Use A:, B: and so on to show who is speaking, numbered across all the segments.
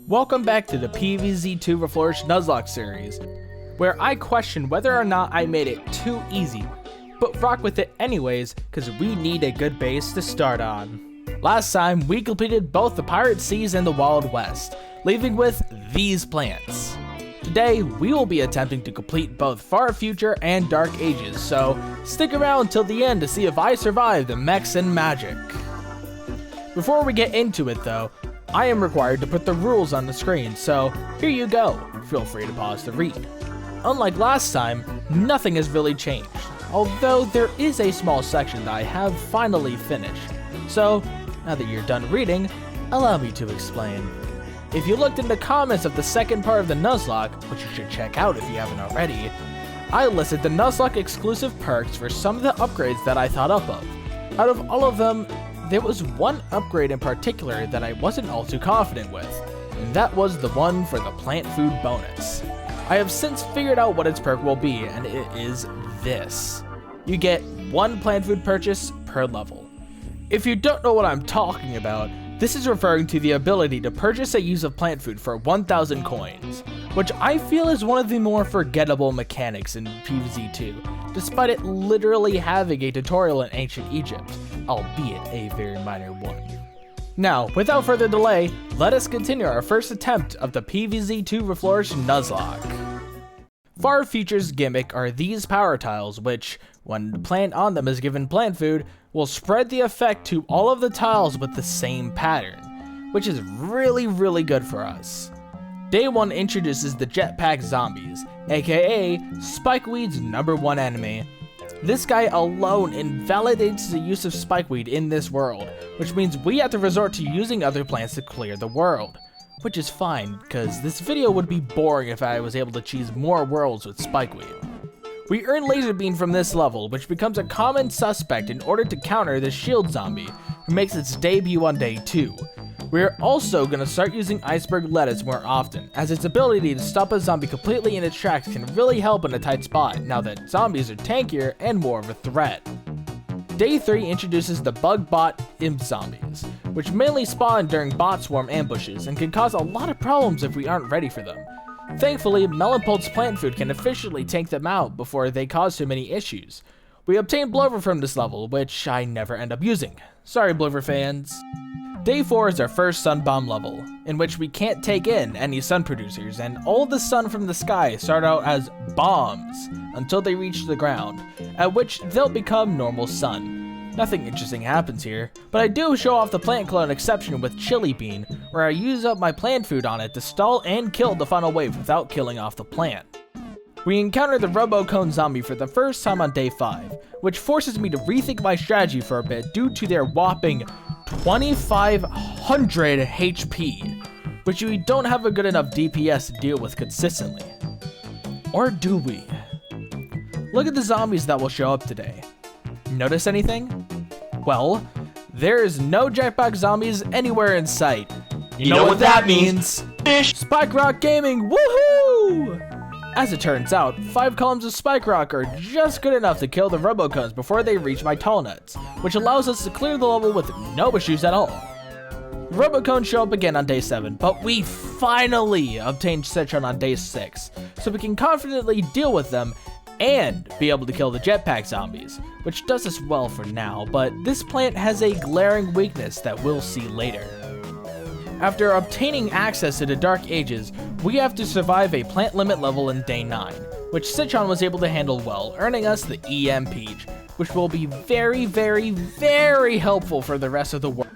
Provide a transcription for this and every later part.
A: Welcome back to the PvZ2 Reflourished NUZLOCKE series, where I question whether or not I made it too easy, but rock with it anyways, cause we need a good base to start on. Last time, we completed both the Pirate Seas and the Wild West, leaving with these plants. Today, we will be attempting to complete both Far Future and Dark Ages, so stick around till the end to see if I survive the mechs and magic. Before we get into it though, I am required to put the rules on the screen, so here you go. Feel free to pause to read. Unlike last time, nothing has really changed, although there is a small section that I have finally finished. So, now that you're done reading, allow me to explain. If you looked in the comments of the second part of the NUZLOCKE, which you should check out if you haven't already, I listed the NUZLOCKE exclusive perks for some of the upgrades that I thought up of. Out of all of them, there was one upgrade in particular that I wasn't all too confident with, and that was the one for the plant food bonus. I have since figured out what its perk will be, and it is this. You get one plant food purchase per level. If you don't know what I'm talking about, this is referring to the ability to purchase a use of plant food for 1,000 coins, which I feel is one of the more forgettable mechanics in PvZ2, despite it literally having a tutorial in ancient Egypt, albeit a very minor one. Now, without further delay, let us continue our first attempt of the PvZ2 Reflourished NUZLOCKE. Far Future's gimmick are these power tiles, which, when the plant on them is given plant food, will spread the effect to all of the tiles with the same pattern, which is really good for us. Day 1 introduces the Jetpack Zombies, aka Spikeweed's #1 enemy. This guy alone invalidates the use of Spikeweed in this world, which means we have to resort to using other plants to clear the world. Which is fine, cause this video would be boring if I was able to cheese more worlds with Spikeweed. We earn Laser Beam from this level, which becomes a common suspect in order to counter the Shield Zombie, who makes its debut on day 2. We're also going to start using Iceberg Lettuce more often, as its ability to stop a zombie completely in its tracks can really help in a tight spot, now that zombies are tankier and more of a threat. Day 3 introduces the Bug Bot Imp Zombies, which mainly spawn during bot swarm ambushes and can cause a lot of problems if we aren't ready for them. Thankfully, Melonpult's plant food can efficiently tank them out before they cause too many issues. We obtain Blover from this level, which I never end up using. Sorry, Blover fans. Day 4 is our first sun bomb level, in which we can't take in any sun producers, and all the sun from the sky start out as bombs until they reach the ground, at which they'll become normal sun. Nothing interesting happens here, but I do show off the plant clone exception with Chili Bean, where I use up my plant food on it to stall and kill the final wave without killing off the plant. We encounter the Robocone zombie for the first time on day 5, which forces me to rethink my strategy for a bit due to their whopping 2,500 HP, which we don't have a good enough DPS to deal with consistently. Or do we? Look at the zombies that will show up today. Notice anything? Well, there is no Jetpack Zombies anywhere in sight. You know what that means? Spike Rock Gaming, woohoo! As it turns out, 5 columns of Spike Rock are just good enough to kill the Robocones before they reach my tall nuts, which allows us to clear the level with no issues at all. The Robocones show up again on day 7, but we finally obtained Citron on day 6, so we can confidently deal with them and be able to kill the Jetpack Zombies, which does us well for now, but this plant has a glaring weakness that we'll see later. After obtaining access to the Dark Ages, we have to survive a plant limit level in day 9, which Citron was able to handle well, earning us the EM Peach, which will be very helpful for the rest of the world.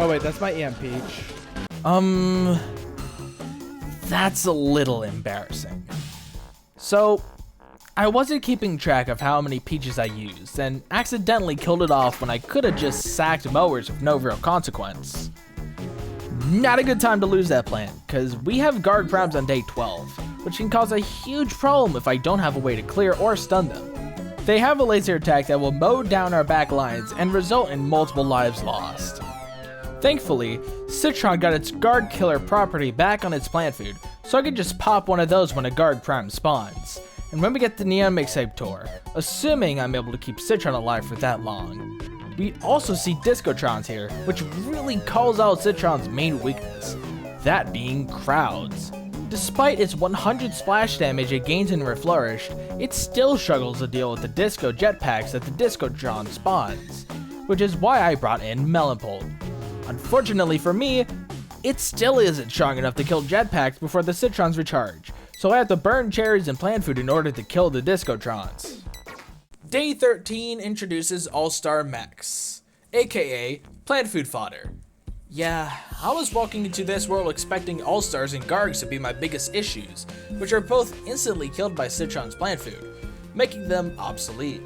B: Oh wait, that's my EM Peach.
A: That's a little embarrassing. So, I wasn't keeping track of how many peaches I used, and accidentally killed it off when I could have just sacked mowers with no real consequence. Not a good time to lose that plant, cause we have guard primes on day 12, which can cause a huge problem if I don't have a way to clear or stun them. They have a laser attack that will mow down our back lines and result in multiple lives lost. Thankfully, Citron got its guard killer property back on its plant food, so I can just pop one of those when a guard prime spawns. And when we get the Neon Mixtator, assuming I'm able to keep Citron alive for that long. We also see Discotrons here, which really calls out Citron's main weakness, that being crowds. Despite its 100 splash damage it gains in Reflourished, it still struggles to deal with the Disco jetpacks that the Discotron spawns, which is why I brought in Melonpolt. Unfortunately for me, it still isn't strong enough to kill jetpacks before the Citrons recharge, so I have to burn cherries and plant food in order to kill the Discotrons. Day 13 introduces All-Star Mechs, aka plant food fodder. Yeah, I was walking into this world expecting All-Stars and Gargs to be my biggest issues, which are both instantly killed by Citron's plant food, making them obsolete.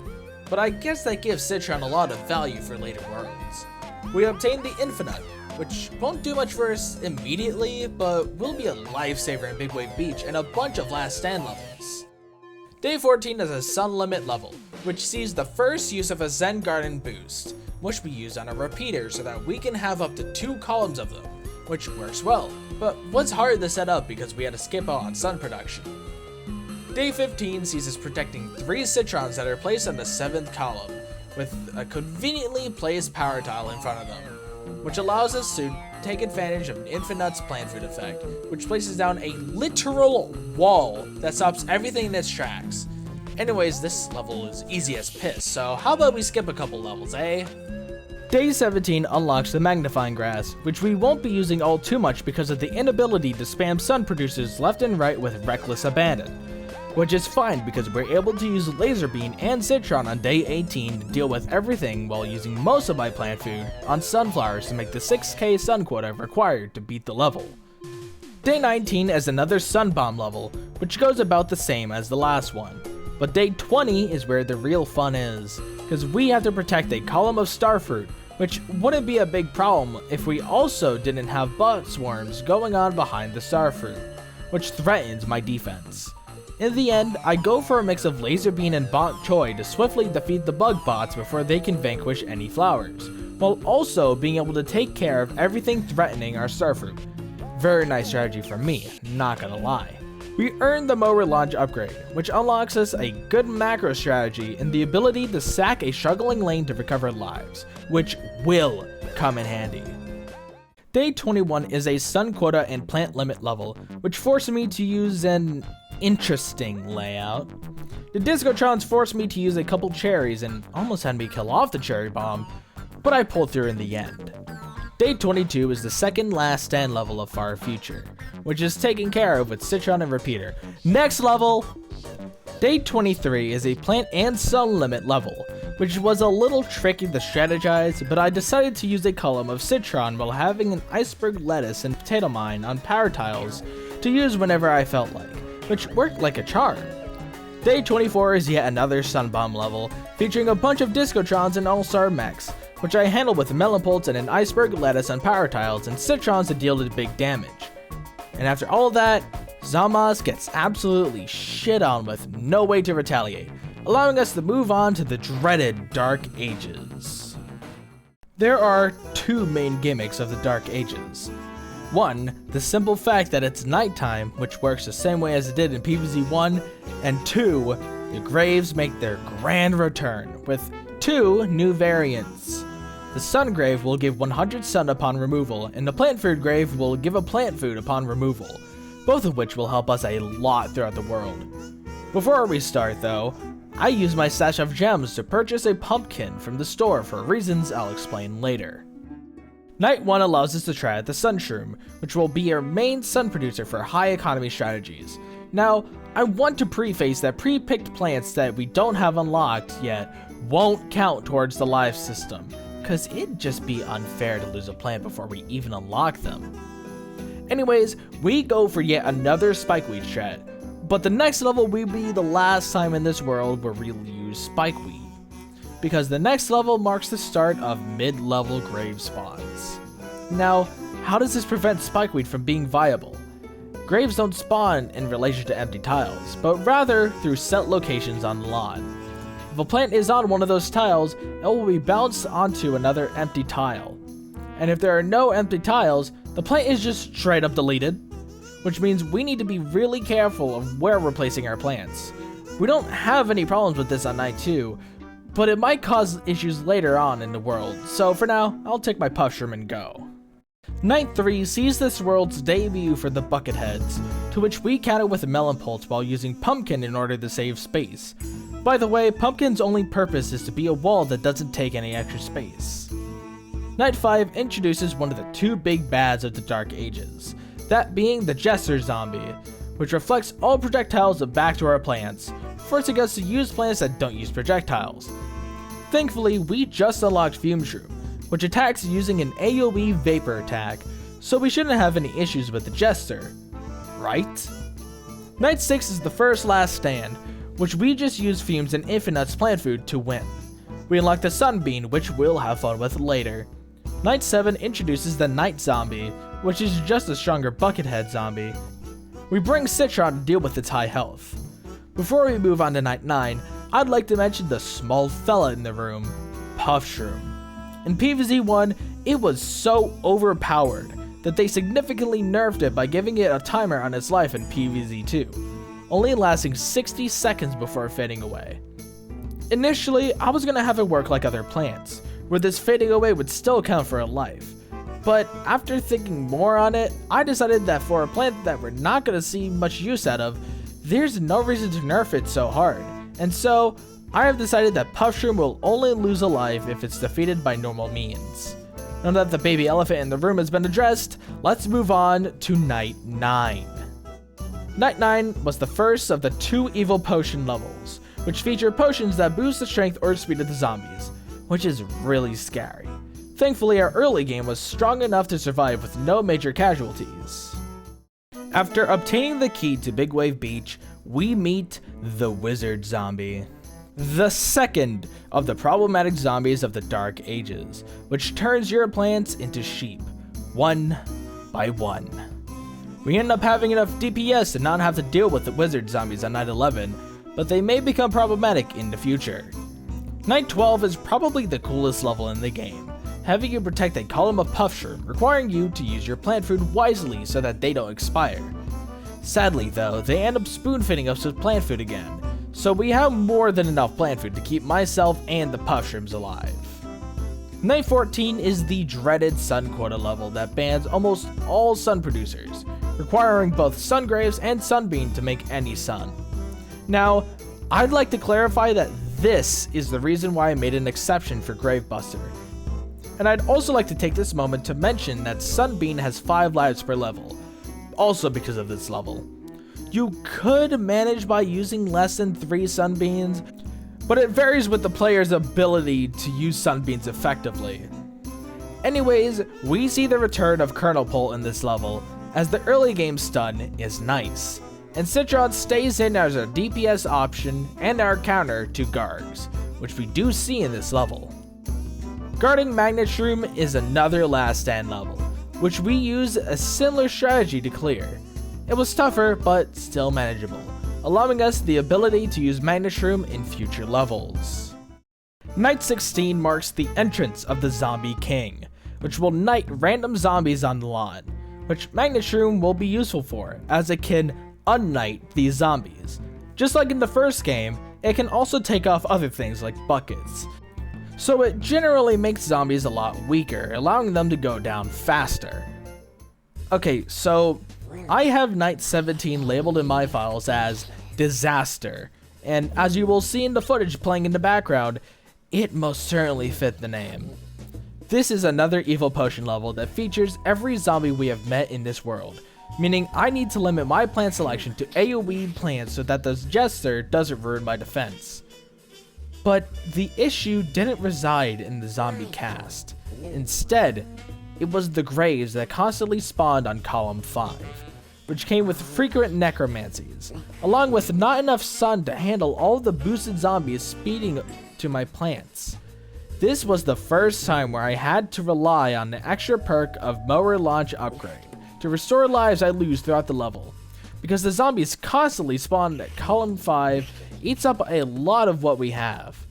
A: But I guess that gives Citron a lot of value for later worlds. We obtained the Infinite, which won't do much for us immediately, but will be a lifesaver in Midwave Beach and a bunch of last stand levels. Day 14 is a Sun Limit level, which sees the first use of a Zen Garden boost, which we use on a repeater so that we can have up to 2 columns of them, which works well, but was hard to set up because we had to skip out on sun production. Day 15 sees us protecting 3 Citrons that are placed on the 7th column, with a conveniently placed power tile in front of them, which allows us to take advantage of an Infinite's plant food effect, which places down a literal wall that stops everything in its tracks. Anyways, this level is easy as piss, so how about we skip a couple levels, eh? Day 17 unlocks the Magnifying Grass, which we won't be using all too much because of the inability to spam sun producers left and right with reckless abandon, which is fine because we're able to use Laser Beam and Citron on day 18 to deal with everything while using most of my plant food on sunflowers to make the 6k sun quota required to beat the level. Day 19 is another Sun Bomb level, which goes about the same as the last one. But day 20 is where the real fun is, because we have to protect a column of Starfruit, which wouldn't be a big problem if we also didn't have bot swarms going on behind the Starfruit, which threatens my defense. In the end, I go for a mix of Laser Beam and Bok Choy to swiftly defeat the bug bots before they can vanquish any flowers, while also being able to take care of everything threatening our Starfruit. Very nice strategy for me, not gonna lie. We earned the Mower Launch upgrade, which unlocks us a good macro strategy and the ability to sack a struggling lane to recover lives, which will come in handy. Day 21 is a sun quota and plant limit level, which forced me to use an interesting layout. The Discotrons forced me to use a couple cherries and almost had me kill off the cherry bomb, but I pulled through in the end. Day 22 is the second last stand level of Far Future, which is taken care of with Citron and Repeater. Next level! Day 23 is a plant and sun limit level, which was a little tricky to strategize, but I decided to use a column of Citron while having an iceberg lettuce and potato mine on power tiles to use whenever I felt like, which worked like a charm. Day 24 is yet another Sun Bomb level, featuring a bunch of Discotrons and All-Star Mechs, which I handle with Melonpolts and an iceberg lettuce on power tiles and Citrons to deal the big damage. And after all of that, Zama's gets absolutely shit on with no way to retaliate, allowing us to move on to the dreaded Dark Ages. There are 2 main gimmicks of the Dark Ages. 1, the simple fact that it's nighttime, which works the same way as it did in PvZ 1, and 2, the graves make their grand return, with 2 new variants. The Sun Grave will give 100 sun upon removal, and the Plant Food Grave will give a plant food upon removal, both of which will help us a lot throughout the world. Before we start though, I use my stash of gems to purchase a pumpkin from the store for reasons I'll explain later. Night 1 allows us to try out the Sun Shroom, which will be our main sun producer for high economy strategies. Now, I want to preface that pre-picked plants that we don't have unlocked yet won't count towards the live system, cause it'd just be unfair to lose a plant before we even unlock them. Anyways, we go for yet another Spikeweed strat, but the next level will be the last time in this world where we'll use Spikeweed, because the next level marks the start of mid-level grave spawns. Now, how does this prevent Spikeweed from being viable? graves don't spawn in relation to empty tiles, but rather through set locations on the lawn. If a plant is on one of those tiles, it will be bounced onto another empty tile. And if there are no empty tiles, the plant is just straight up deleted, which means we need to be really careful of where we're placing our plants. We don't have any problems with this on night 2, but it might cause issues later on in the world, so for now, I'll take my pushroom and go. Night 3 sees this world's debut for the Bucketheads, to which we counter with a melon pulse while using pumpkin in order to save space. By the way, pumpkin's only purpose is to be a wall that doesn't take any extra space. Night 5 introduces one of the 2 big bads of the Dark Ages, that being the Jester Zombie, which reflects all projectiles back to our plants, forcing us to use plants that don't use projectiles. Thankfully, we just unlocked Fume Shroom, which attacks using an AoE vapor attack, so we shouldn't have any issues with the Jester, right? Night 6 is the first last stand, which we just use Fumes and Infinite's plant food to win. We unlock the Sunbeam, which we'll have fun with later. Night 7 introduces the Night Zombie, which is just a stronger Buckethead zombie. We bring Citron to deal with its high health. Before we move on to Night 9, I'd like to mention the small fella in the room, Puffshroom. In PvZ 1, it was so overpowered that they significantly nerfed it by giving it a timer on its life in PvZ 2, only lasting 60 seconds before fading away. Initially, I was going to have it work like other plants, where this fading away would still count for a life. But after thinking more on it, I decided that for a plant that we're not going to see much use out of, there's no reason to nerf it so hard. And so, I have decided that Puffshroom will only lose a life if it's defeated by normal means. Now that the baby elephant in the room has been addressed, let's move on to Night 9. Night 9 was the first of the 2 evil potion levels, which feature potions that boost the strength or speed of the zombies, which is really scary. Thankfully, our early game was strong enough to survive with no major casualties. After obtaining the key to Big Wave Beach, we meet the Wizard Zombie, the second of the problematic zombies of the Dark Ages, which turns your plants into sheep, one by one. We end up having enough DPS to not have to deal with the Wizard Zombies on Night 11, but they may become problematic in the future. Night 12 is probably the coolest level in the game, having you protect a column of Puffshroom, requiring you to use your plant food wisely so that they don't expire. Sadly though, they end up spoon-feeding us with plant food again, so we have more than enough plant food to keep myself and the Puffshrooms alive. Night 14 is the dreaded Sun Quota level that bans almost all sun producers, requiring both Sun Graves and Sunbeam to make any sun. Now, I'd like to clarify that this is the reason why I made an exception for Gravebuster. And I'd also like to take this moment to mention that Sunbeam has 5 lives per level, also because of this level. You could manage by using less than 3 Sunbeams, but it varies with the player's ability to use Sunbeams effectively. Anyways, we see the return of Kernel Pole in this level, as the early game stun is nice, and Citron stays in as a DPS option and our counter to Gargs, which we do see in this level. Guarding Magnet Shroom is another last stand level, which we use a similar strategy to clear. It was tougher, but still manageable, allowing us the ability to use Magnet Shroom in future levels. Night 16 marks the entrance of the Zombie King, which will knight random zombies on the lawn, which Magnet Shroom will be useful for, as it can unknight these zombies. Just like in the first game, it can also take off other things like buckets. So it generally makes zombies a lot weaker, allowing them to go down faster. Okay, so I have Night 17 labeled in my files as Disaster, and as you will see in the footage playing in the background, it most certainly fit the name. This is another evil potion level that features every zombie we have met in this world, meaning I need to limit my plant selection to AoE plants so that the Jester doesn't ruin my defense. But the issue didn't reside in the zombie cast. Instead, it was the graves that constantly spawned on column 5, which came with frequent necromancies, along with not enough sun to handle all of the boosted zombies speeding to my plants. This was the first time where I had to rely on the extra perk of Mower Launch Upgrade to restore lives I lose throughout the level, because the zombies constantly spawn at column 5 eats up a lot of what we have.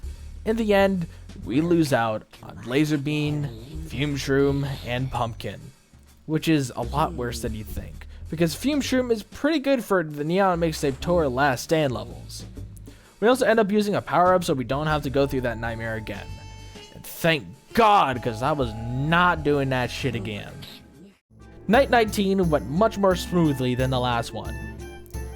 A: In the end, we lose out on Laser Bean, Fume Shroom, and Pumpkin, which is a lot worse than you think, because Fume Shroom is pretty good for the Neon Mixtape Tour Last Stand levels. We also end up using a power-up so we don't have to go through that nightmare again. And thank God, because I was not doing that shit again. Night 19 went much more smoothly than the last one.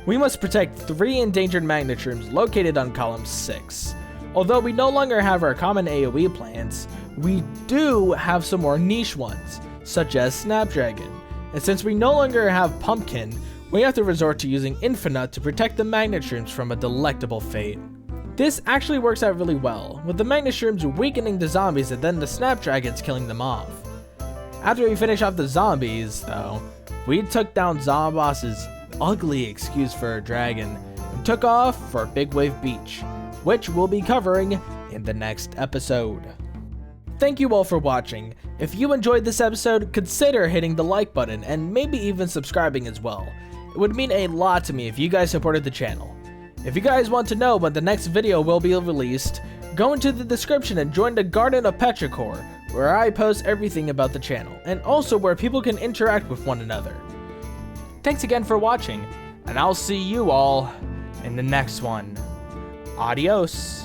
A: We must protect 3 endangered magnet shrooms located on column 6. Although we no longer have our common AoE plants, we do have some more niche ones, such as Snapdragon. And since we no longer have Pumpkin, we have to resort to using Infinite to protect the magnet shrooms from a delectable fate. This actually works out really well, with the magnet shrooms weakening the zombies and then the Snapdragons killing them off. After we finish off the zombies, though, we took down Zomboss's ugly excuse for a dragon and took off for Big Wave Beach, which we'll be covering in the next episode. Thank you all for watching. If you enjoyed this episode, consider hitting the like button and maybe even subscribing as well. It would mean a lot to me if you guys supported the channel. If you guys want to know when the next video will be released, go into the description and join the Garden of Petrichor, where I post everything about the channel, and also where people can interact with one another. Thanks again for watching, and I'll see you all in the next one. Adios.